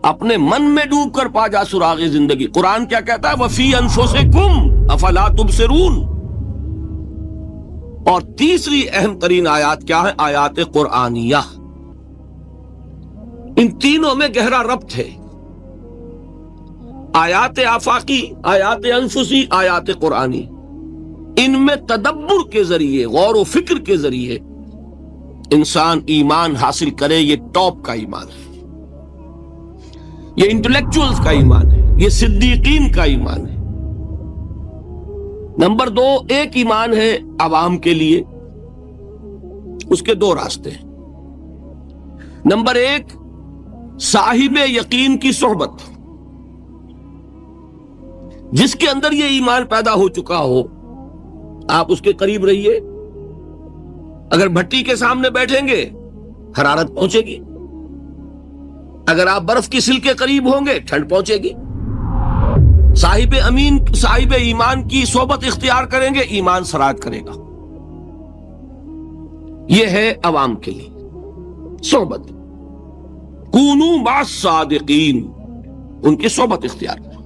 اپنے من میں ڈوب کر پا جا سراغ زندگی. قرآن کیا کہتا ہے؟ وَفِي أَنفُسِكُمْ أَفَلَا تُبْصِرُونَ. اور تیسری اہم ترین آیات کیا ہے؟ آیات قرآنیہ. ان تینوں میں گہرا ربط ہے. آیات آفاقی، آیات انفسی، آیات قرآنی. ان میں تدبر کے ذریعے، غور و فکر کے ذریعے انسان ایمان حاصل کرے. یہ ٹاپ کا ایمان ہے، یہ انٹلیکچوئلز کا ایمان ہے، یہ صدیقین کا ایمان ہے. نمبر 2، ایک ایمان ہے عوام کے لیے، اس کے دو راستے ہیں. نمبر 1، صاحب یقین کی صحبت. جس کے اندر یہ ایمان پیدا ہو چکا ہو، آپ اس کے قریب رہیے. اگر بھٹی کے سامنے بیٹھیں گے حرارت پہنچے گی، اگر آپ برف کی سل کے قریب ہوں گے ٹھنڈ پہنچے گی. صاحب ایمان کی صحبت اختیار کریں گے، ایمان سرایت کرے گا. یہ ہے عوام کے لیے صحبت. کونوا مع الصادقین، ان کی صحبت اختیار کریں.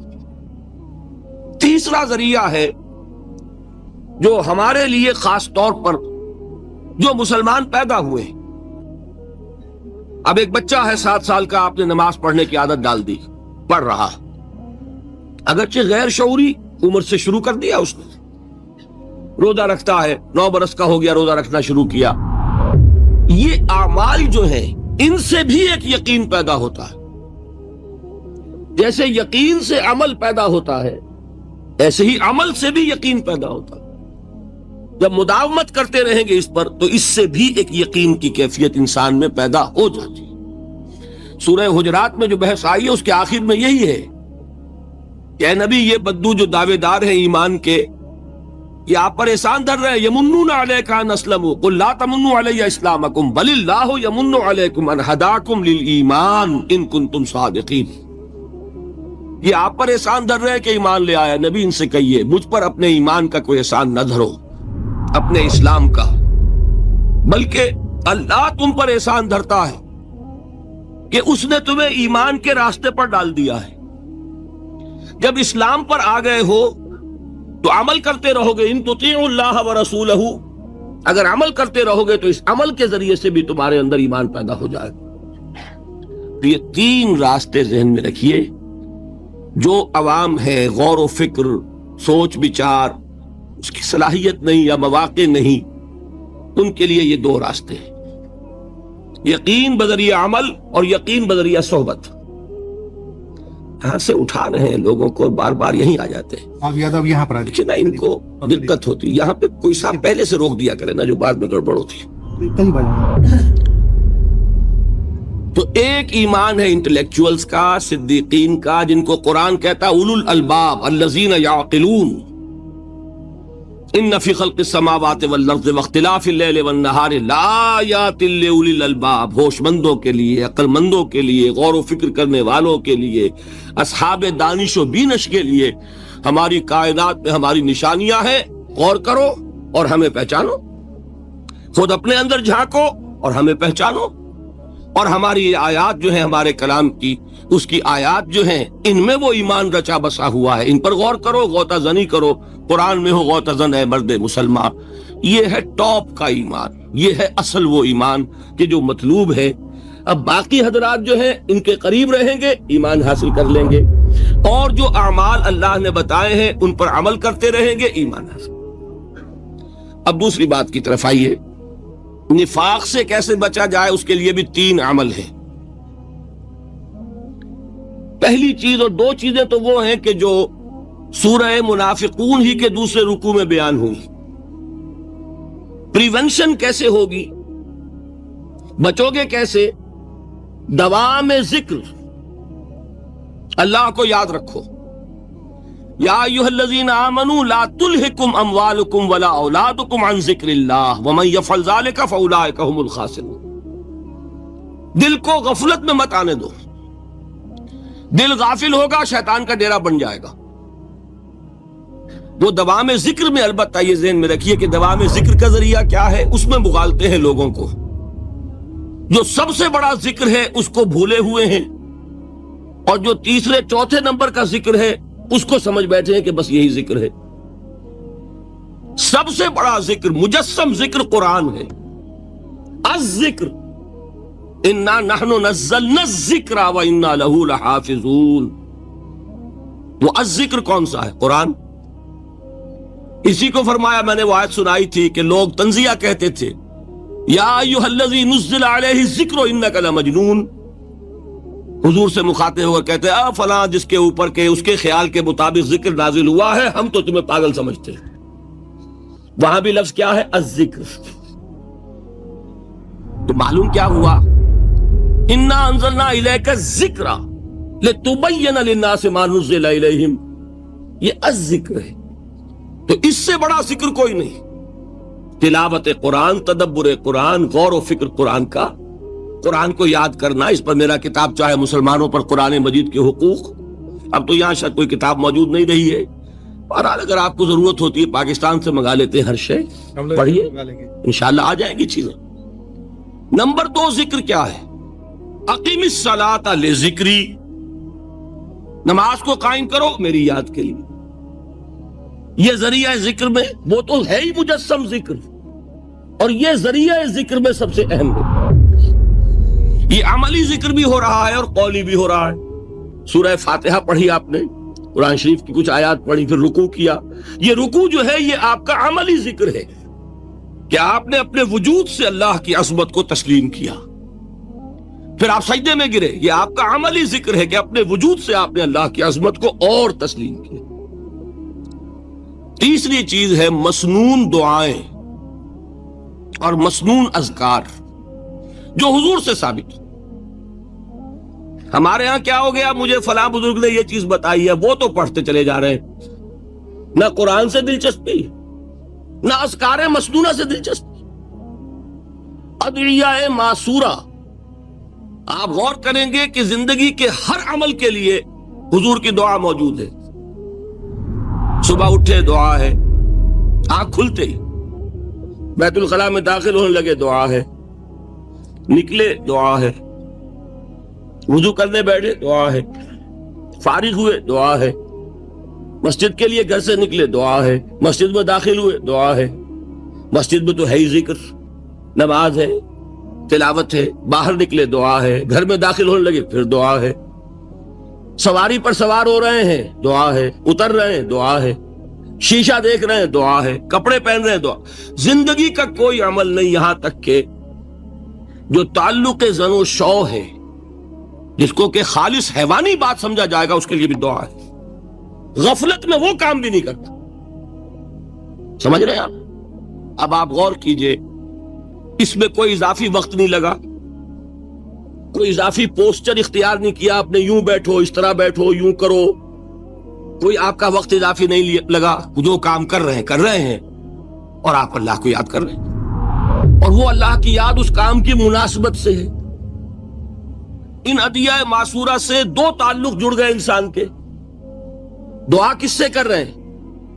تیسرا ذریعہ ہے جو ہمارے لیے خاص طور پر جو مسلمان پیدا ہوئے. اب ایک بچہ ہے 7 سال کا، آپ نے نماز پڑھنے کی عادت ڈال دی، پڑھ رہا، اگرچہ غیر شعوری عمر سے شروع کر دیا اس نے. روزہ رکھتا ہے، 9 برس کا ہو گیا، روزہ رکھنا شروع کیا. یہ اعمال جو ہیں ان سے بھی ایک یقین پیدا ہوتا ہے. جیسے یقین سے عمل پیدا ہوتا ہے، ایسے ہی عمل سے بھی یقین پیدا ہوتا ہے. جب مداومت کرتے رہیں گے اس پر تو اس سے بھی ایک یقین کی کیفیت انسان میں پیدا ہو جاتی ہے. سورہ حجرات میں جو بحث آئی ہے اس کے آخر میں یہی ہے کہ اے نبی، یہ بدو جو دعوے دار ہیں ایمان کے، یہ آپ پر احسان دھر رہے ہیں. یمنون علیک ان اسلموا قل لا تمنوا علی اسلامکم بل اللہ یمن علیکم ان ہداکم للایمان ان کنتم صادقین. یہ آپ پر احسان دھر رہے ہیں کہ ایمان لے آیا. نبی ان سے کہیے مجھ پر اپنے ایمان کا کوئی احسان نہ دھرو، اپنے اسلام کا، بلکہ اللہ تم پر احسان دھرتا ہے کہ اس نے تمہیں ایمان کے راستے پر ڈال دیا ہے. جب اسلام پر آ گئے ہو تو عمل کرتے رہو گے. ان تطیعوا اللہ ورسولہ، اگر عمل کرتے رہو گے تو اس عمل کے ذریعے سے بھی تمہارے اندر ایمان پیدا ہو جائے. تو یہ 3 راستے ذہن میں رکھیے. جو عوام ہے، غور و فکر، سوچ بچار، اس کی صلاحیت نہیں یا مواقع نہیں، ان کے لیے یہ 2 راستے ہیں: یقین بذریعہ عمل اور یقین بذریعہ صحبت. یہاں سے اٹھا رہے ہیں لوگوں کو، بار بار یہیں آ جاتے ہیں. آپ یادو یہاں پر لیکن نا ان کو دقت ہوتی. یہاں پہ کوئی صاحب پہلے سے روک دیا کرے نا، جو بعد میں گڑبڑ ہوتی. تو ایک ایمان ہے انٹلیکچوئلز کا، صدیقین کا، جن کو قرآن کہتا ہے اولو الالباب الذین یعقلون. ان فی خلق السماوات والارض واختلاف اللیل والنہار لآیات لأولی الالباب. ہوش مندوں کے لیے، عقل مندوں کے لیے، غور و فکر کرنے والوں کے لیے، اصحاب دانش و بینش کے لیے ہماری کائنات میں ہماری نشانیاں ہیں. غور کرو اور ہمیں پہچانو. خود اپنے اندر جھانکو اور ہمیں پہچانو. اور ہماری آیات جو ہیں، ہمارے کلام کی، اس کی آیات جو ہیں، ان میں وہ ایمان رچا بسا ہوا ہے. ان پر غور کرو، غوطہ زنی کرو. قرآن میں ہو غوطہ زن ہے مرد مسلمان. یہ ہے ٹاپ کا ایمان، یہ ہے اصل وہ ایمان کہ جو مطلوب ہے. اب باقی حضرات جو ہیں ان کے قریب رہیں گے، ایمان حاصل کر لیں گے، اور جو اعمال اللہ نے بتائے ہیں ان پر عمل کرتے رہیں گے، ایمان حاصل. اب دوسری بات کی طرف آئیے. نفاق سے کیسے بچا جائے، اس کے لیے بھی 3 عمل ہیں. پہلی چیز، اور 2 چیزیں تو وہ ہیں کہ جو سورہ منافقون ہی کے دوسرے رکوع میں بیان ہوئی. پریونشن کیسے ہوگی، بچو گے کیسے؟ دوام ذکر، اللہ کو یاد رکھو. یا ایھا الذین آمنوا لا تلہکم اموالکم ولا اولادکم عن ذکر اللہ ومن یفعل ذلک فاولئک هم الخاسرون. دل کو غفلت میں مت آنے دو. دل غافل ہوگا، شیطان کا ڈیرا بن جائے گا. وہ دوام ذکر میں، البتہ یہ ذہن میں رکھیے کہ دوام ذکر کا ذریعہ کیا ہے، اس میں مغالتے ہیں لوگوں کو. جو سب سے بڑا ذکر ہے اس کو بھولے ہوئے ہیں، اور جو تیسرے چوتھے نمبر کا ذکر ہے اس کو سمجھ بیٹھے ہیں کہ بس یہی ذکر ہے. سب سے بڑا ذکر، مجسم ذکر قرآن ہے. الذکر انا نحن نزلنا الذکر وانا له لحافظون. وہ الذکر کون سا ہے؟ قرآن. اسی کو فرمایا، میں نے وہ آیت سنائی تھی کہ لوگ تنزیہ کہتے تھے، یا ایھا الذی نزل علیہ الذکر انک لمجنون. حضور سے مخاطب ہو کر کہتے ہیں فلاں جس کے اوپر کے اس کے خیال کے مطابق ذکر نازل ہوا ہے، ہم تو تمہیں پاگل سمجھتے ہیں. وہاں بھی لفظ کیا ہے؟ الذکر. تو معلوم کیا ہوا؟ انا انزلنا الیک الذکر لتبین للناس ما نزل الیہم. یہ الذکر ہے. تو اس سے بڑا ذکر کوئی نہیں. تلاوت قرآن، تدبر قرآن، غور و فکر قرآن کا، قرآن کو یاد کرنا. اس پر میرا کتاب چاہے مسلمانوں پر قرآن مجید کے حقوق، اب تو یہاں شاید کوئی کتاب موجود نہیں رہی ہے، بہرحال اگر آپ کو ضرورت ہوتی ہے پاکستان سے منگا لیتے ہیں ہر شے، پڑھیے انشاءاللہ آ جائیں گی چیزیں. نمبر 2 ذکر کیا ہے؟ اقیم الصلاۃ لذکری. نماز کو قائم کرو میری یاد کے لیے. یہ ذریعہ ذکر میں، وہ تو ہے ہی مجسم ذکر، اور یہ ذریعہ ذکر میں سب سے اہم ہے. یہ عملی ذکر بھی ہو رہا ہے اور قولی بھی ہو رہا ہے. سورہ فاتحہ پڑھی آپ نے، قرآن شریف کی کچھ آیات پڑھی، پھر رکوع کیا. یہ رکوع جو ہے یہ آپ کا عملی ذکر ہے کہ آپ نے اپنے وجود سے اللہ کی عظمت کو تسلیم کیا. پھر آپ سجدے میں گرے، یہ آپ کا عملی ذکر ہے کہ اپنے وجود سے آپ نے اللہ کی عظمت کو اور تسلیم کیا. تیسری چیز ہے مسنون دعائیں اور مسنون اذکار جو حضور سے ثابت. ہمارے ہاں کیا ہو گیا؟ مجھے فلاں بزرگ نے یہ چیز بتائی ہے، وہ تو پڑھتے چلے جا رہے ہیں. نہ قرآن سے دلچسپی، نہ اذکار مسنونہ سے دلچسپی. ادعیہ معصورہ. آپ غور کریں گے کہ زندگی کے ہر عمل کے لیے حضور کی دعا موجود ہے. صبح اٹھے دعا ہے، آنکھ کھلتے ہی بیت الخلاء میں داخل ہونے لگے دعا ہے، نکلے دعا ہے، وضو کرنے بیٹھے دعا ہے، فارغ ہوئے دعا ہے، مسجد کے لیے گھر سے نکلے دعا ہے، مسجد میں داخل ہوئے دعا ہے. مسجد میں تو ہے ہی ذکر، نماز ہے، تلاوت ہے. باہر نکلے دعا ہے، گھر میں داخل ہونے لگے پھر دعا ہے. سواری پر سوار ہو رہے ہیں دعا ہے، اتر رہے ہیں دعا ہے، شیشہ دیکھ رہے ہیں دعا ہے، کپڑے پہن رہے ہیں دعا. زندگی کا کوئی عمل نہیں یہاں تک کہ جو تعلق زن و شو ہے، جس کو کہ خالص حیوانی بات سمجھا جائے گا، اس کے لیے بھی دعا ہے. غفلت میں وہ کام بھی نہیں کرتا. سمجھ رہے ہیں آپ؟ اب آپ غور کیجئے، اس میں کوئی اضافی وقت نہیں لگا، کوئی اضافی پوسچر اختیار نہیں کیا آپ نے، یوں بیٹھو، اس طرح بیٹھو، یوں کرو. کوئی آپ کا وقت اضافی نہیں لگا. جو کام کر رہے ہیں اور آپ اللہ کو یاد کر رہے ہیں، اور وہ اللہ کی یاد اس کام کی مناسبت سے ہے. ان ادعیہ معصورہ سے 2 تعلق جڑ گئے انسان کے. دعا کس سے کر رہے ہیں؟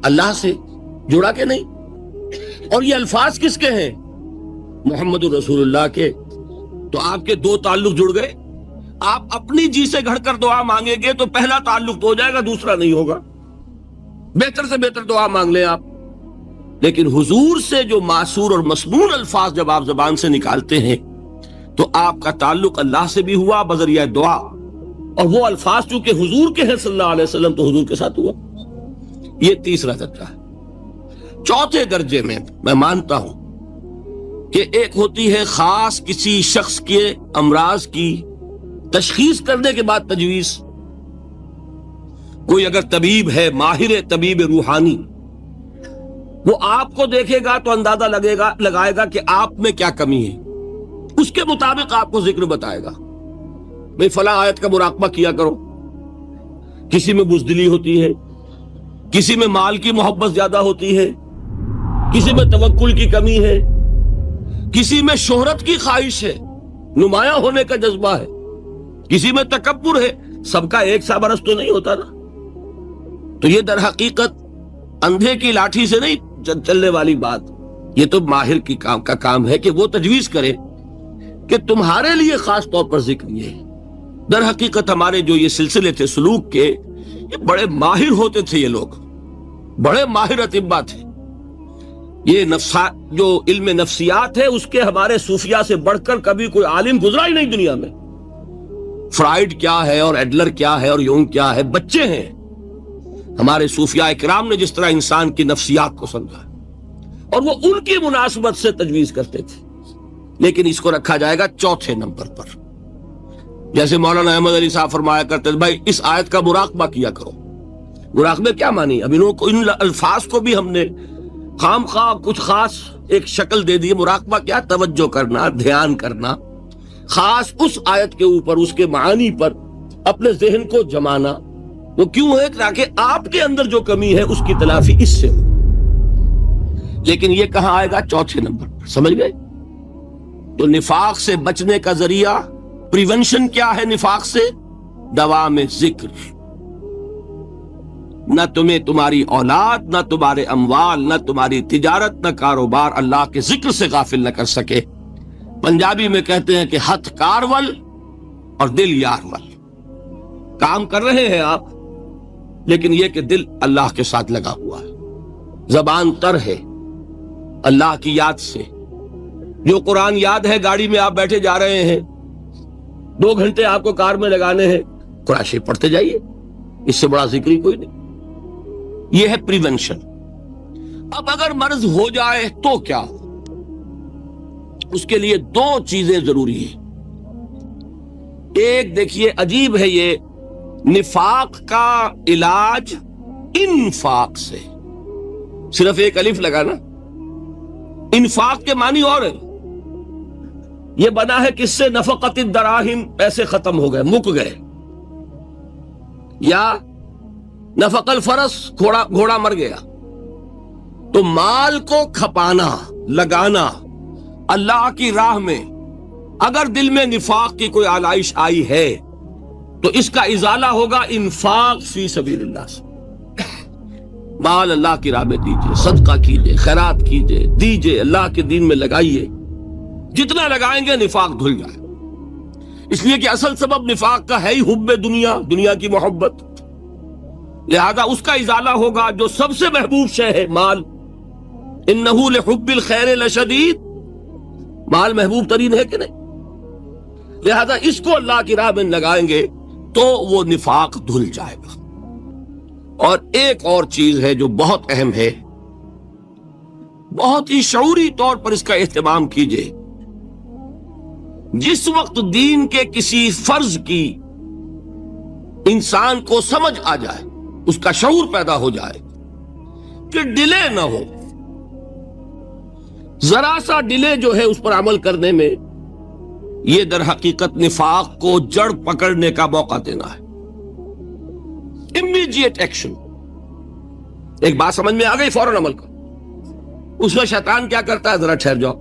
اللہ سے. جڑا کہ نہیں؟ اور یہ الفاظ کس کے ہیں؟ محمد رسول اللہ کے. تو آپ کے 2 تعلق جڑ گئے. آپ اپنی جی سے گھڑ کر دعا مانگیں گے تو پہلا تعلق تو ہو جائے گا، دوسرا نہیں ہوگا. بہتر سے بہتر دعا مانگ لیں آپ. لیکن حضور سے جو معصور اور مسنون الفاظ جب آپ زبان سے نکالتے ہیں تو آپ کا تعلق اللہ سے بھی ہوا بذریعہ دعا، اور وہ الفاظ چونکہ حضور کے ہیں صلی اللہ علیہ وسلم تو حضور کے ساتھ ہوا. یہ تیسرا درجہ ہے. چوتھے درجے میں میں مانتا ہوں کہ ایک ہوتی ہے خاص کسی شخص کے امراض کی تشخیص کرنے کے بعد تجویز. کوئی اگر طبیب ہے، ماہر طبیب روحانی، وہ آپ کو دیکھے گا تو اندازہ لگائے گا کہ آپ میں کیا کمی ہے، اس کے مطابق آپ کو ذکر بتائے گا. بھئی فلاں آیت کا مراقبہ کیا کرو. کسی میں بزدلی ہوتی ہے، کسی میں مال کی محبت زیادہ ہوتی ہے، کسی میں توکل کی کمی ہے، کسی میں شہرت کی خواہش ہے، نمایاں ہونے کا جذبہ ہے، کسی میں تکبر ہے. سب کا ایک سا برس تو نہیں ہوتا نا. تو یہ در حقیقت اندھے کی لاٹھی سے نہیں چلنے والی بات. یہ تو ماہر کی کام ہے کہ وہ تجویز کرے کہ تمہارے لیے خاص طور پر ذکر یہ ہے. در حقیقت ہمارے جو یہ سلسلے تھے سلوک کے، یہ بڑے ماہر ہوتے تھے، یہ لوگ بڑے ماہر اطباء تھے. یہ جو علم نفسیات ہے اس کے ہمارے صوفیاء سے بڑھ کر کبھی کوئی عالم گزرا ہی نہیں دنیا میں. فرائیڈ کیا ہے اور ایڈلر کیا ہے اور یونگ کیا ہے، بچے ہیں. ہمارے صوفیاء اکرام نے جس طرح انسان کی نفسیات کو سمجھا اور وہ ان کی مناسبت سے تجویز کرتے تھے. لیکن اس کو رکھا جائے گا چوتھے نمبر پر. جیسے مولانا احمد علی صاحب فرمایا کرتے تھے بھائی اس آیت کا مراقبہ کیا کرو. مراقبے کیا مانی؟ اب ان الفاظ کو بھی ہم نے خام خواہ کچھ خاص ایک شکل دے دی. مراقبہ کیا؟ توجہ کرنا، دھیان کرنا، خاص اس آیت کے اوپر، اس کے معانی پر اپنے ذہن کو جمانا. وہ کیوں ہے؟ تاکہ آپ کے اندر جو کمی ہے اس کی تلافی اس سے ہو. لیکن یہ کہاں آئے گا؟ چوتھے نمبر پر. سمجھ گئے؟ تو نفاق سے بچنے کا ذریعہ، پریونشن کیا ہے نفاق سے؟ دوام ذکر. نہ تمہیں تمہاری اولاد، نہ تمہارے اموال، نہ تمہاری تجارت، نہ کاروبار اللہ کے ذکر سے غافل نہ کر سکے. پنجابی میں کہتے ہیں کہ ہتھ کارول اور دل یارول. کام کر رہے ہیں آپ، لیکن یہ کہ دل اللہ کے ساتھ لگا ہوا ہے، زبان تر ہے اللہ کی یاد سے. جو قرآن یاد ہے، گاڑی میں آپ بیٹھے جا رہے ہیں، 2 گھنٹے آپ کو کار میں لگانے ہیں، قرآن شریف پڑھتے جائیے. اس سے بڑا ذکر ہی کوئی نہیں. یہ ہے پریونشن. اب اگر مرض ہو جائے تو کیا؟ اس کے لیے 2 چیزیں ضروری ہیں. ایک دیکھیے عجیب ہے، یہ نفاق کا علاج انفاق سے. صرف ایک الف لگا نا. انفاق کے معنی اور ہے. یہ بنا ہے کس سے؟ نفقت الدراہم، پیسے ختم ہو گئے، مک گئے. یا نفق الفرس، گھوڑا مر گیا. تو مال کو کھپانا، لگانا اللہ کی راہ میں. اگر دل میں نفاق کی کوئی آلائش آئی ہے تو اس کا ازالہ ہوگا انفاق فی سبیل اللہ سے. مال اللہ کی راہ میں دیجئے، صدقہ کیجئے، خیرات کیجئے، دیجئے، اللہ کے دین میں لگائیے. جتنا لگائیں گے نفاق دھل جائے. اس لیے کہ اصل سبب نفاق کا ہے ہی حب دنیا، دنیا کی محبت. لہذا اس کا ازالہ ہوگا جو سب سے محبوب شے ہے، مال. انہ لحب الخیر لشدید. مال محبوب ترین ہے کہ نہیں؟ لہذا اس کو اللہ کی راہ میں لگائیں گے تو وہ نفاق دھل جائے گا. اور ایک اور چیز ہے جو بہت اہم ہے، بہت ہی شعوری طور پر اس کا اہتمام کیجئے. جس وقت دین کے کسی فرض کی انسان کو سمجھ آ جائے، اس کا شعور پیدا ہو جائے کہ ڈیلے نہ ہو. ذرا سا ڈیلے جو ہے اس پر عمل کرنے میں، یہ در حقیقت نفاق کو جڑ پکڑنے کا موقع دینا ہے. Immediate action. ایک بات سمجھ میں آ گئی، فوراً عمل کرو. اس میں شیطان کیا کرتا ہے؟ ذرا ٹھہر جاؤ،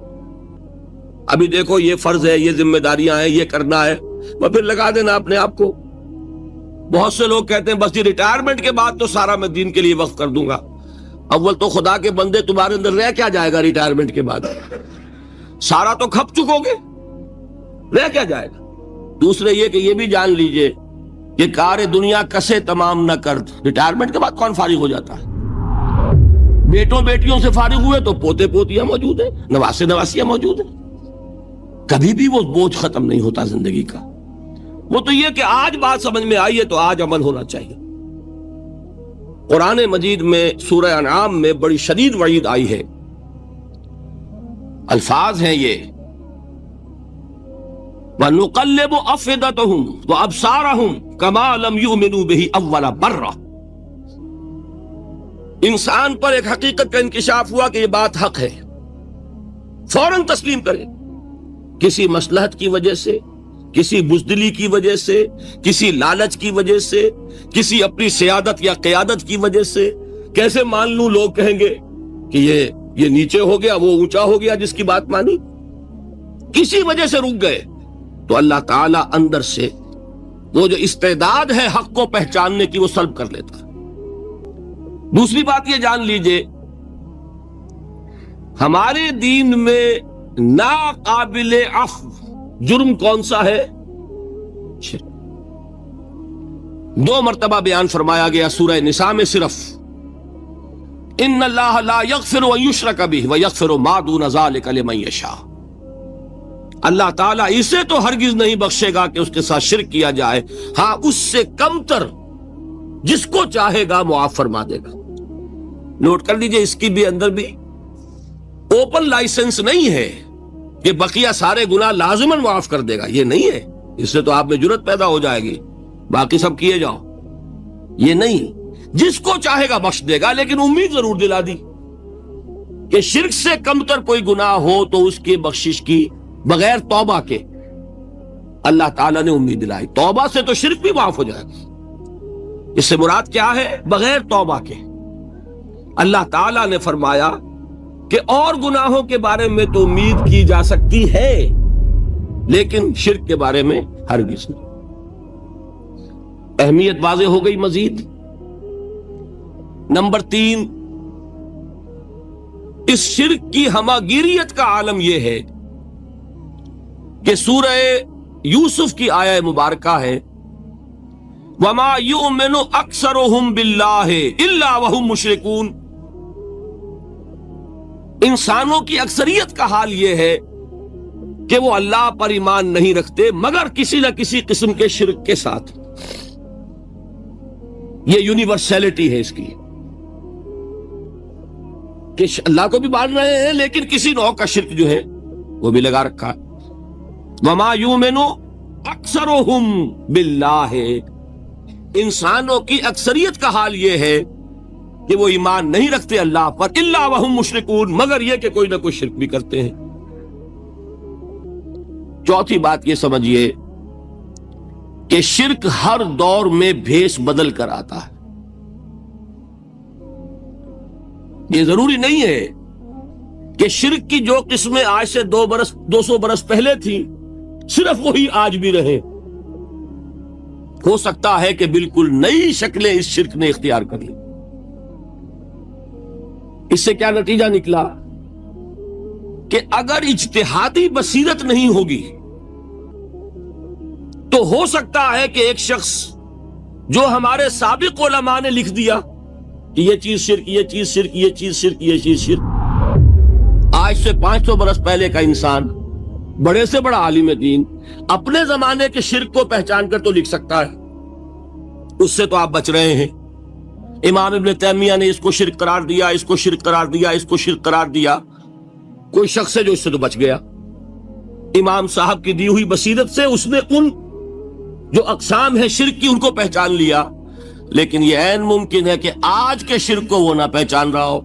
ابھی دیکھو یہ فرض ہے، یہ ذمہ داریاں ہیں، یہ کرنا ہے، اور پھر لگا دینا اپنے آپ کو. بہت سے لوگ کہتے ہیں بس یہ ریٹائرمنٹ کے بعد تو سارا میں دین کے لیے وقف کر دوں گا. اول تو خدا کے بندے تمہارے اندر رہ کیا جائے گا ریٹائرمنٹ کے بعد؟ سارا تو کھپ چکو گے، رہ کیا جائے گا؟ دوسرے یہ کہ یہ بھی جان لیجئے کہ کار دنیا کسے تمام نہ کرد. ریٹائرمنٹ کے بعد کون فارغ ہو جاتا ہے؟ بیٹوں بیٹیوں سے فارغ ہوئے تو پوتے پوتیاں موجود ہیں، نواسے نواسیاں موجود ہیں. کبھی بھی وہ بوجھ ختم نہیں ہوتا زندگی کا. وہ تو یہ کہ آج بات سمجھ میں آئی ہے تو آج عمل ہونا چاہیے. قرآن مجید میں سورہ انعام میں بڑی شدید وعید آئی ہے. الفاظ ہیں یہ، وَنُقَلِّبُ أَفْئِدَتَهُمْ وَأَبْصَارَهُمْ كَمَا لَمْ يُؤْمِنُوا بِهِ أَوَّلَ مَرَّةٍ. انسان پر ایک حقیقت کا انکشاف ہوا کہ یہ بات حق ہے، فوراً تسلیم کرے. کسی مصلحت کی وجہ سے، کسی بزدلی کی وجہ سے، کسی لالچ کی وجہ سے، کسی اپنی سیادت یا قیادت کی وجہ سے. کیسے مان لوں؟ لوگ کہیں گے کہ یہ نیچے ہو گیا، وہ اونچا ہو گیا جس کی بات مانی. کسی وجہ سے رک گئے تو اللہ تعالیٰ اندر سے وہ جو استعداد ہے حق کو پہچاننے کی وہ سلب کر لیتا ہے. دوسری بات یہ جان لیجئے، ہمارے دین میں ناقابل عفو جرم کون سا ہے؟ شرک۔ 2 مرتبہ بیان فرمایا گیا سورہ نساء میں صرف، ان اللہ لا یغفر ان یشرک بہ ویغفر ما دون ذلک لمن یشاء۔ اللہ تعالیٰ اسے تو ہرگز نہیں بخشے گا کہ اس کے ساتھ شرک کیا جائے، ہاں اس سے کم تر جس کو چاہے گا معاف فرما دے گا۔ نوٹ کر لیجئے، اس کی بھی اندر بھی اوپن لائسنس نہیں ہے کہ بقیہ سارے گناہ لازماً معاف کر دے گا، یہ نہیں ہے۔ اس سے تو آپ میں جرت پیدا ہو جائے گی، باقی سب کیے جاؤ، یہ نہیں۔ جس کو چاہے گا بخش دے گا، لیکن امید ضرور دلا دی کہ شرک سے کم تر کوئی گناہ ہو تو اس کی بخشش کی بغیر توبہ کے اللہ تعالیٰ نے امید دلائی۔ توبہ سے تو شرک بھی معاف ہو جائے گا، اس سے مراد کیا ہے؟ بغیر توبہ کے۔ اللہ تعالیٰ نے فرمایا کہ اور گناہوں کے بارے میں تو امید کی جا سکتی ہے، لیکن شرک کے بارے میں ہرگز نہیں۔ اہمیت واضح ہو گئی۔ مزید نمبر 3، اس شرک کی ہماگیریت کا عالم یہ ہے کہ سورہ یوسف کی آیہ مبارکہ ہے، وَمَا يُؤْمِنُ أَكْثَرُهُمْ بِاللَّهِ إِلَّا وَهُمْ مُشْرِكُونَ۔ انسانوں کی اکثریت کا حال یہ ہے کہ وہ اللہ پر ایمان نہیں رکھتے مگر کسی نہ کسی قسم کے شرک کے ساتھ۔ یہ یونیورسلٹی ہے اس کی کہ اللہ کو بھی مان رہے ہیں لیکن کسی نوع کا شرک جو ہے وہ بھی لگا رکھا۔ وَمَا يُؤْمِنُ أَكْثَرُهُمْ بِاللَّهِ، انسانوں کی اکثریت کا حال یہ ہے کہ وہ ایمان نہیں رکھتے اللہ پر، الا وہم مشرکون، مگر یہ کہ کوئی نہ کوئی شرک بھی کرتے ہیں۔ چوتھی بات یہ سمجھیے کہ شرک ہر دور میں بھیس بدل کر آتا ہے۔ یہ ضروری نہیں ہے کہ شرک کی جو قسمیں آج سے 200 برس پہلے تھیں صرف وہی آج بھی رہے۔ ہو سکتا ہے کہ بالکل نئی شکلیں اس شرک نے اختیار کر لی۔ اس سے کیا نتیجہ نکلا کہ اگر اجتہادی بصیرت نہیں ہوگی تو ہو سکتا ہے کہ ایک شخص جو ہمارے سابق علماء نے لکھ دیا کہ یہ چیز شرک، یہ چیز شرک، یہ چیز شرک، یہ چیز شرک، آج سے 500 برس پہلے کا انسان، بڑے سے بڑا عالم دین، اپنے زمانے کے شرک کو پہچان کر تو لکھ سکتا ہے، اس سے تو آپ بچ رہے ہیں۔ امام ابن تیمیہ نے اس کو شرک قرار دیا، اس کو شرک قرار دیا، اس کو شرک قرار دیا، کوئی شخص ہے جو اس سے تو بچ گیا۔ امام صاحب کی دی ہوئی بصیرت سے اس نے ان جو اقسام ہے شرک کی ان کو پہچان لیا، لیکن یہ عین ممکن ہے کہ آج کے شرک کو وہ نہ پہچان رہا ہو،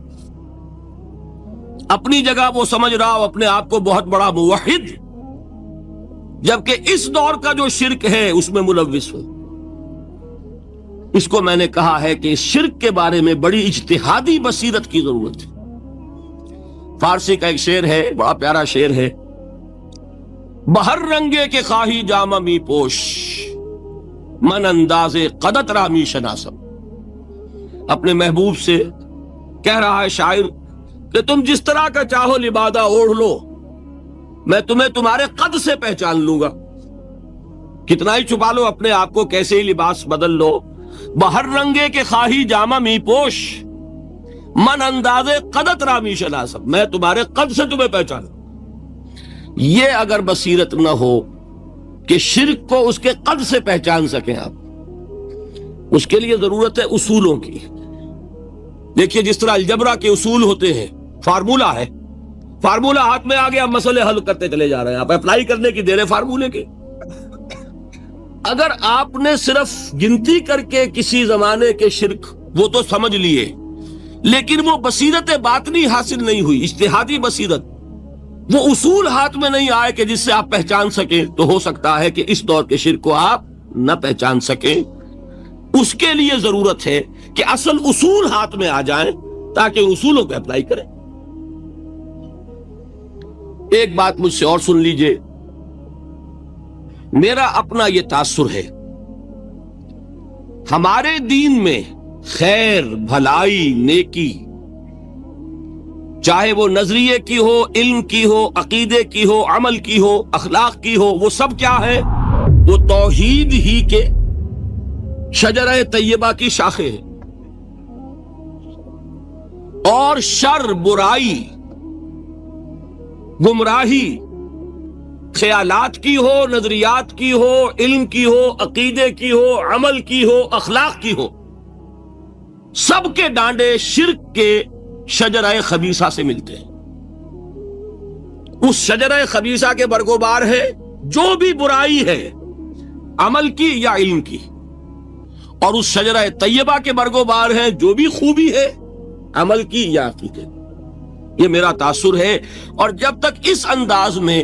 اپنی جگہ وہ سمجھ رہا ہو اپنے آپ کو بہت بڑا موحد، جبکہ اس دور کا جو شرک ہے اس میں ملوث ہو۔ اس کو میں نے کہا ہے کہ اس شرک کے بارے میں بڑی اجتہادی بصیرت کی ضرورت ہے۔ فارسی کا ایک شعر ہے، بڑا پیارا شعر ہے، بہر رنگے کے خواہی جامہ می پوش، من انداز قدت رامی شناسم۔ اپنے محبوب سے کہہ رہا ہے شاعر کہ تم جس طرح کا چاہو لبادہ اوڑھ لو، میں تمہیں تمہارے قد سے پہچان لوں گا۔ کتنا ہی چھپا لو اپنے آپ کو، کیسے ہی لباس بدل لو، بہر رنگے کے خواہی جامہ می پوش، من انداز قدت رامی شناسم، میں تمہارے قد سے تمہیں پہچانوں۔ یہ اگر بصیرت نہ ہو کہ شرک کو اس کے قد سے پہچان سکیں آپ، اس کے لیے ضرورت ہے اصولوں کی۔ دیکھیے جس طرح الجبرا کے اصول ہوتے ہیں، فارمولہ ہے، فارمولہ ہاتھ میں آ گیا، مسئلے حل کرتے چلے جا رہے ہیں، آپ اپلائی کرنے کی دیر ہے فارمولے کے۔ اگر آپ نے صرف گنتی کر کے کسی زمانے کے شرک وہ تو سمجھ لیے، لیکن وہ بصیرت باطنی حاصل نہیں ہوئی، اجتہادی بصیرت، وہ اصول ہاتھ میں نہیں آئے کہ جس سے آپ پہچان سکیں، تو ہو سکتا ہے کہ اس دور کے شرک کو آپ نہ پہچان سکیں۔ اس کے لیے ضرورت ہے کہ اصل اصول ہاتھ میں آ جائیں تاکہ ان اصولوں کو اپلائی کریں۔ ایک بات مجھ سے اور سن لیجئے، میرا اپنا یہ تاثر ہے، ہمارے دین میں خیر، بھلائی، نیکی، چاہے وہ نظریے کی ہو، علم کی ہو، عقیدے کی ہو، عمل کی ہو، اخلاق کی ہو، وہ سب کیا ہے؟ وہ توحید ہی کے شجرہ طیبہ کی شاخیں ہیں۔ اور شر، برائی، گمراہی، خیالات کی ہو، نظریات کی ہو، علم کی ہو، عقیدے کی ہو، عمل کی ہو، اخلاق کی ہو، سب کے ڈانڈے شرک کے شجرہ خبیثہ سے ملتے ہیں۔ اس شجرہ خبیثہ کے برگوبار ہے جو بھی برائی ہے، عمل کی یا علم کی، اور اس شجرہ طیبہ کے برگوبار ہے جو بھی خوبی ہے، عمل کی یا عقیدے کی۔ یہ میرا تاثر ہے، اور جب تک اس انداز میں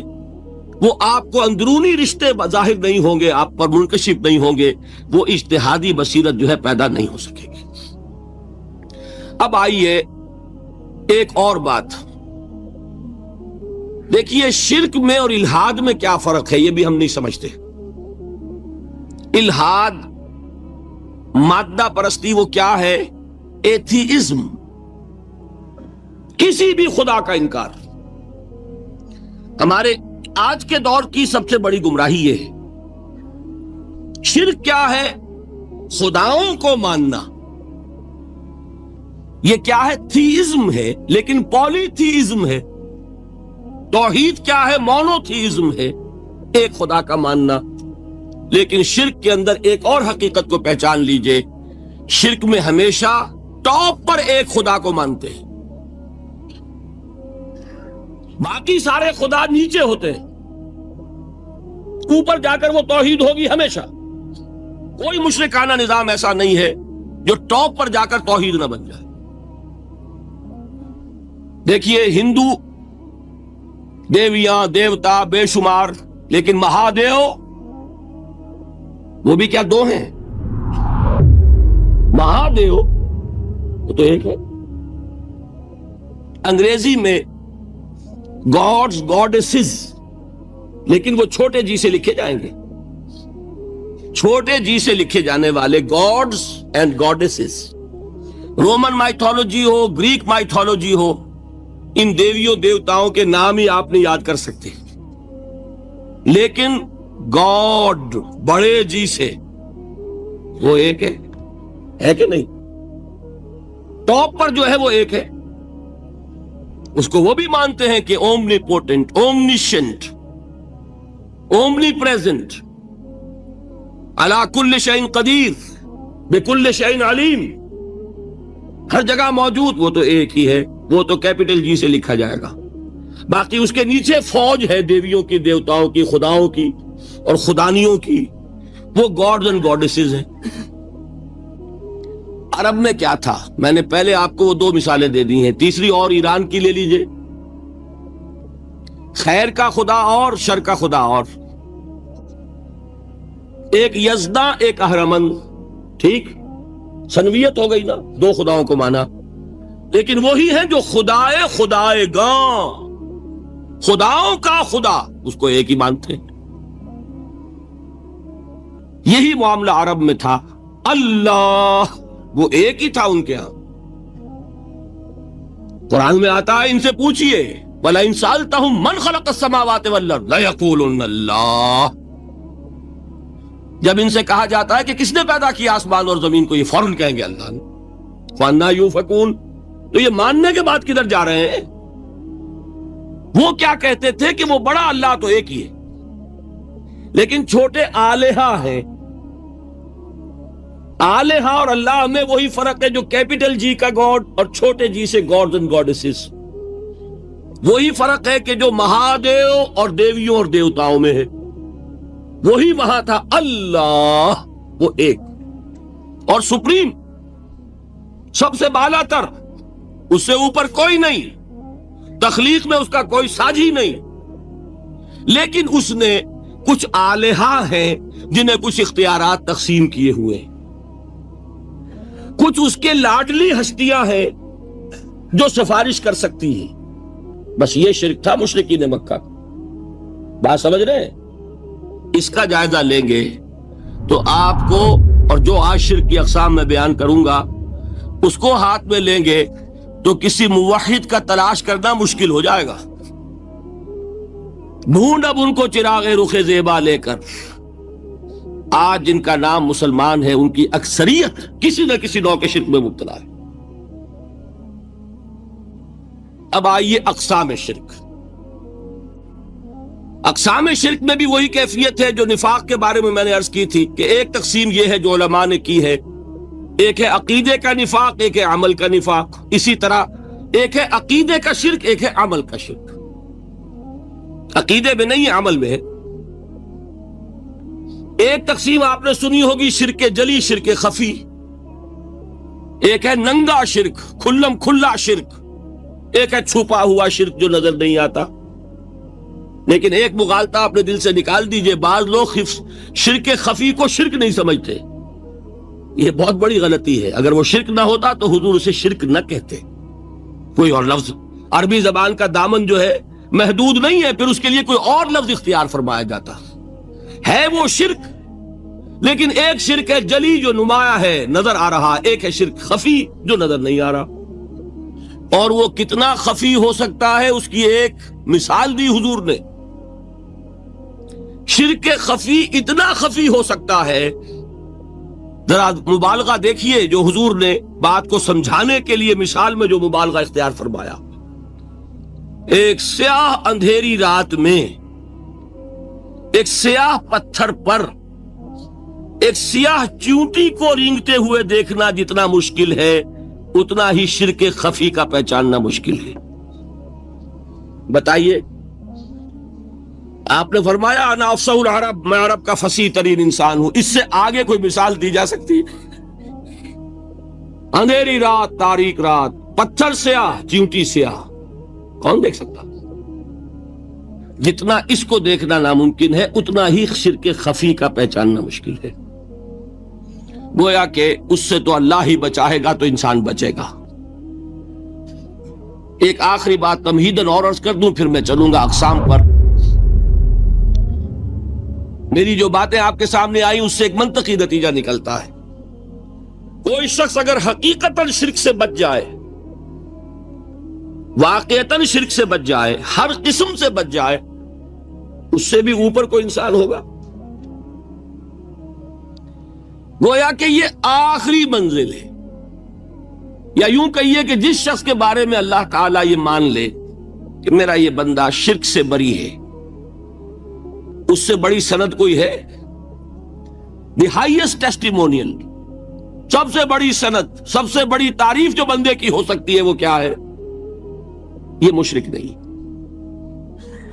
وہ آپ کو اندرونی رشتے ظاہر نہیں ہوں گے، آپ پر منکشف نہیں ہوں گے، وہ اجتہادی بصیرت جو ہے پیدا نہیں ہو سکے گی۔ اب آئیے ایک اور بات دیکھیے، شرک میں اور الحاد میں کیا فرق ہے، یہ بھی ہم نہیں سمجھتے۔ الحاد، مادہ پرستی، وہ کیا ہے؟ ایتھیزم، کسی بھی خدا کا انکار۔ ہمارے آج کے دور کی سب سے بڑی گمراہی یہ ہے۔ شرک کیا ہے؟ خداؤں کو ماننا۔ یہ کیا ہے؟ تھیزم ہے، لیکن پولی تھیزم ہے۔ توحید کیا ہے؟ مونو تھیزم ہے، ایک خدا کا ماننا۔ لیکن شرک کے اندر ایک اور حقیقت کو پہچان لیجئے، شرک میں ہمیشہ ٹاپ پر ایک خدا کو مانتے ہیں، باقی سارے خدا نیچے ہوتے ہیں، اوپر جا کر وہ توحید ہوگی ہمیشہ۔ کوئی مشرکانہ نظام ایسا نہیں ہے جو ٹاپ پر جا کر توحید نہ بن جائے۔ دیکھیے، ہندو دیویاں، دیوتا بے شمار، لیکن مہادیو وہ بھی کیا دو ہیں؟ مہادیو وہ تو ایک ہے۔ انگریزی میں گاڈز، گاڈیسز، لیکن وہ چھوٹے جی سے لکھے جائیں گے، چھوٹے جی سے لکھے جانے والے gods and goddesses. Roman mythology ہو، گریک مائتھولوجی ہو، ان دیویوں دیوتاؤں کے نام ہی آپ نہیں یاد کر سکتے، لیکن گاڈ بڑے جی سے وہ ایک ہے کہ نہیں؟ ٹاپ پر جو ہے وہ ایک ہے، اس کو وہ بھی مانتے ہیں کہ اومنی پوٹنٹ، اومنیشنٹ، اومنی پریزنٹ، علی کل شیء قدیر، بکل شیء علیم، ہر جگہ موجود، وہ تو ایک ہی ہے، وہ تو کیپٹل جی سے لکھا جائے گا۔ باقی اس کے نیچے فوج ہے دیویوں کی، دیوتاؤں کی، خداؤں کی اور خدانیوں کی، وہ گاڈز اینڈ گاڈیسز ہیں۔ عرب میں کیا تھا؟ میں نے پہلے آپ کو وہ دو مثالیں دے دی ہیں، تیسری اور ایران کی لے لیجئے۔ خیر کا خدا اور شر کا خدا اور، ایک یزداں، ایک اہرمن، ٹھیک، سنویت ہو گئی نا، دو خداؤں کو مانا، لیکن وہی ہیں جو خدائے خدائے گاں، خداؤں کا خدا، اس کو ایک ہی مانتے ہیں۔ یہی معاملہ عرب میں تھا، اللہ وہ ایک ہی تھا ان کے ہاں۔ قرآن میں آتا ہے، ان سے پوچھئے وَلَئِن سَأَلْتَهُم مَّنْ خَلَقَ السَّمَاوَاتِ وَالْأَرْضَ لَيَقُولُنَّ اللَّهُ۔ جب ان سے کہا جاتا ہے کہ کس نے پیدا کیا آسمان اور زمین کو، یہ فوراً کہیں گے اللہ نے۔ فَأَنَّىٰ يُؤْفَكُونَ، تو یہ ماننے کے بعد کدھر جا رہے ہیں؟ وہ کیا کہتے تھے کہ وہ بڑا اللہ تو ایک ہی ہے، لیکن چھوٹے آلہہ ہیں۔ آلہہ اور اللہ میں وہی فرق ہے جو کیپٹل جی کا گاڈ اور چھوٹے جی سے گاڈز اینڈ گاڈیسز، وہی فرق ہے کہ جو مہادیو اور دیویوں اور دیوتاؤں میں ہے، وہی وہاں تھا۔ اللہ وہ ایک اور سپریم، سب سے بالا تر، اس سے اوپر کوئی نہیں، تخلیق میں اس کا کوئی ساجی نہیں، لیکن اس نے کچھ آلہہ ہیں جنہیں کچھ اختیارات تقسیم کیے ہوئے ہیں، کچھ اس کے لاڈلی ہستیاں ہیں جو سفارش کر سکتی ہیں۔ بس یہ شرک تھا مشرکین مکہ کا۔ بات سمجھ رہے ہیں؟ اس کا جائزہ لیں گے تو آپ کو، اور جو آج شرک کی اقسام میں بیان کروں گا اس کو ہاتھ میں لیں گے تو کسی موحد کا تلاش کرنا مشکل ہو جائے گا. ڈھونڈ اب ان کو چراغ رخ زیبا لے کر. آج جن کا نام مسلمان ہے ان کی اکثریت کسی نہ کسی نوع کے شرک میں مبتلا ہے. اب آئیے اقسام شرک. اقسام شرک میں بھی وہی کیفیت ہے جو نفاق کے بارے میں نے عرض کی تھی کہ ایک تقسیم یہ ہے جو علماء نے کی ہے، ایک ہے عقیدے کا نفاق، ایک ہے عمل کا نفاق. اسی طرح ایک ہے عقیدے کا شرک، ایک ہے عمل کا شرک. عقیدے میں نہیں ہے، عمل میں ہے. ایک تقسیم آپ نے سنی ہوگی شرک جلی، شرک خفی. ایک ہے ننگا شرک، کھلم کھلا شرک. ایک ہے چھپا ہوا شرک جو نظر نہیں آتا. لیکن ایک مغالطہ اپنے دل سے نکال دیجئے، بعض لوگ شرک خفی کو شرک نہیں سمجھتے. یہ بہت بڑی غلطی ہے. اگر وہ شرک نہ ہوتا تو حضور اسے شرک نہ کہتے. کوئی اور لفظ، عربی زبان کا دامن جو ہے محدود نہیں ہے، پھر اس کے لیے کوئی اور لفظ اختیار فرمایا جاتا ہے. وہ شرک، لیکن ایک شرک ہے جلی جو نمایاں ہے، نظر آ رہا. ایک ہے شرک خفی جو نظر نہیں آ رہا. اور وہ کتنا خفی ہو سکتا ہے اس کی ایک مثال دی حضور نے. شرک خفی اتنا خفی ہو سکتا ہے، ذرا مبالغہ دیکھیے جو حضور نے بات کو سمجھانے کے لیے مثال میں جو مبالغہ اختیار فرمایا. ایک سیاہ اندھیری رات میں ایک سیاہ پتھر پر ایک سیاہ چیونٹی کو رینگتے ہوئے دیکھنا جتنا مشکل ہے، اتنا ہی شرک خفی کا پہچاننا مشکل ہے. بتائیے، آپ نے فرمایا انا افصح العرب، میں عرب کا فصیح ترین انسان ہوں. اس سے آگے کوئی مثال دی جا سکتی؟ اندھیری رات، تاریک رات، پتھر سیاہ، چیونٹی سیاہ، کون دیکھ سکتا؟ جتنا اس کو دیکھنا ناممکن ہے اتنا ہی شرک خفی کا پہچاننا مشکل ہے. گویا کہ اس سے تو اللہ ہی بچائے گا تو انسان بچے گا. ایک آخری بات تمہیداً اور عرض کر دوں، پھر میں چلوں گا اقسام پر. میری جو باتیں آپ کے سامنے آئی اس سے ایک منطقی نتیجہ نکلتا ہے. کوئی شخص اگر حقیقتاً شرک سے بچ جائے، واقعتاً شرک سے بچ جائے، ہر قسم سے بچ جائے، اس سے بھی اوپر کوئی انسان ہوگا. گویا کہ یہ آخری منزل ہے. یا یوں کہیے کہ جس شخص کے بارے میں اللہ تعالیٰ یہ مان لے کہ میرا یہ بندہ شرک سے بری ہے، اس سے بڑی سند کوئی ہے؟ دی ہائیسٹ ٹیسٹیمونیل، سب سے بڑی سند، سب سے بڑی تعریف جو بندے کی ہو سکتی ہے وہ کیا ہے؟ یہ مشرک نہیں.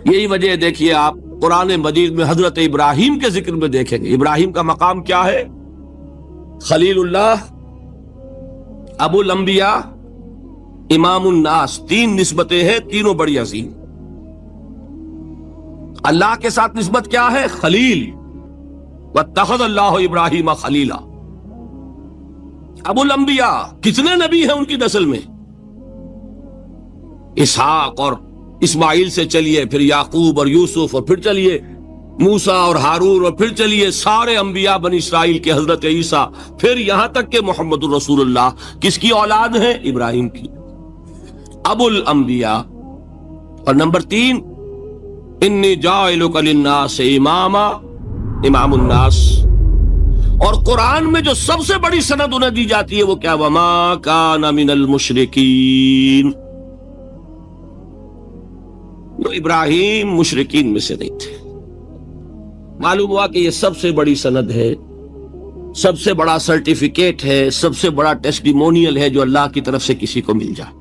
یہی وجہ دیکھیے آپ قرآن مجید میں حضرت ابراہیم کے ذکر میں دیکھیں گے. ابراہیم کا مقام کیا ہے؟ خلیل اللہ، ابو الانبیاء، امام الناس. تین نسبتیں ہیں، تینوں بڑی عظیم. اللہ کے ساتھ نسبت کیا ہے؟ خلیل. واتخذ اللہ ابراہیم خلیلا. ابو الانبیاء، کتنے نبی ہیں ان کی نسل میں؟ اسحاق اور اسماعیل سے چلیے، پھر یعقوب اور یوسف، اور پھر چلیے موسیٰ اور ہارون، اور پھر چلیے سارے انبیاء بنی اسرائیل کے، حضرت عیسیٰ، پھر یہاں تک کہ محمد الرسول اللہ. کس کی اولاد ہے؟ ابراہیم کی. ابو الانبیاء. اور نمبر 3، انی جاعلک للناس اماما، امام الناس. اور قرآن میں جو سب سے بڑی سند انہیں دی جاتی ہے وہ کیا؟ وما کان من المشرکین. تو ابراہیم مشرکین میں سے نہیں تھے. معلوم ہوا کہ یہ سب سے بڑی سند ہے، سب سے بڑا سرٹیفکیٹ ہے، سب سے بڑا ٹیسٹیمونیل ہے جو اللہ کی طرف سے کسی کو مل جائے.